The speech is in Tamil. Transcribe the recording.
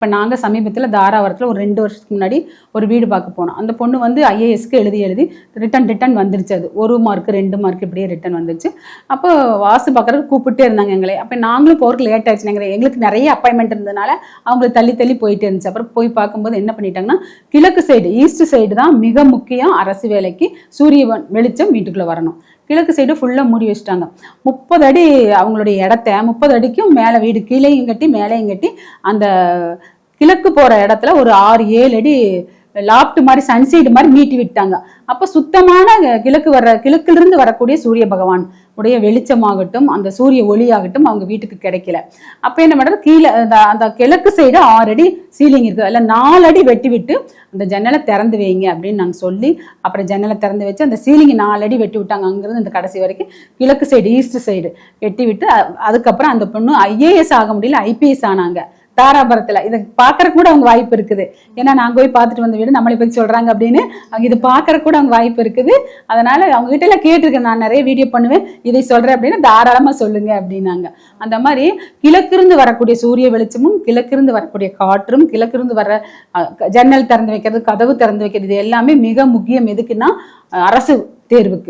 இப்போ நாங்கள் சமீபத்தில் தாராவரத்தில் ஒரு 2 வருஷத்துக்கு முன்னாடி ஒரு வீடு பார்க்க போனோம். அந்த பொண்ணு வந்து ஐஏஎஸ்க்கு எழுதி ரிட்டன் வந்துருச்சு. அது 1 மார்க் 2 மார்க் இப்படியே ரிட்டன் வந்துருச்சு. அப்போ வாசு பார்க்குறதுக்கு கூப்பிட்டே இருந்தாங்க எங்களை. அப்போ நாங்களும் போகிறதுக்கு லேட் ஆயிடுச்சு. எங்களுக்கு நிறைய அப்பாயின்மெண்ட் இருந்ததுனால அவங்களுக்கு தள்ளி போயிட்டே இருந்துச்சு. அப்புறம் போய் பார்க்கும்போது என்ன பண்ணிட்டாங்கன்னா, கிழக்கு சைடு ஈஸ்ட் சைடு தான் மிக முக்கியம். அரசு வேலைக்கு சூரிய வெளிச்சம் வீட்டுக்குள்ளே வரணும். கிழக்கு சைடு ஃபுல்லாக மூடி வச்சுட்டாங்க. 30 அடி அவங்களுடைய இடத்த 30 அடிக்கும் மேலே வீடு கீழேயும் கட்டி மேலேயும் கட்டி அந்த கிழக்கு போகிற இடத்துல ஒரு 6-7 அடி லாப்ட் மாதிரி சன்சைடு மாதிரி மீட்டி விட்டாங்க. அப்போ சுத்தமான கிழக்கிலிருந்து வரக்கூடிய சூரிய பகவான் உடைய வெளிச்சமாகட்டும் அந்த சூரிய ஒளியாகட்டும் அவங்க வீட்டுக்கு கிடைக்கல. அப்போ என்ன பண்ணுறது, கீழே அந்த கிழக்கு சைடு 6 அடி சீலிங் இருக்குது, அதில் 4 அடி வெட்டி விட்டு அந்த ஜன்னலை திறந்து வைங்க அப்படின்னு நாங்கள் சொல்லி அப்புறம் ஜன்னலை திறந்து வச்சு அந்த சீலிங்கை 4 அடி வெட்டி விட்டாங்க. அங்கிருந்து இந்த கடைசி வரைக்கும் கிழக்கு சைடு ஈஸ்ட் சைடு வெட்டி விட்டு அதுக்கப்புறம் அந்த பொண்ணு ஐஏஎஸ் ஆக முடியல, ஐபிஎஸ் ஆனாங்க தாராபுரத்துல. இதை பாக்குற கூட அவங்க வாய்ப்பு இருக்குது. ஏன்னா நாங்க போய் பார்த்துட்டு வந்த வீடு நம்மளை பத்தி சொல்றாங்க அப்படின்னு அவங்க இது பாக்குற கூட அவங்க வாய்ப்பு இருக்குது. அதனால அவங்க கிட்ட எல்லாம் கேட்டிருக்கேன், நான் நிறைய வீடியோ பண்ணுவேன், இதை சொல்றேன் அப்படின்னு தாராளமா சொல்லுங்க அப்படின்னாங்க. அந்த மாதிரி கிழக்கிருந்து வரக்கூடிய சூரிய வெளிச்சமும் கிழக்கிருந்து வரக்கூடிய காற்றும் கிழக்கிருந்து வர ஜன்னல் திறந்து வைக்கிறது கதவு திறந்து வைக்கிறது இது எல்லாமே மிக முக்கியம். எதுக்குன்னா அரசு தேர்வுக்கு.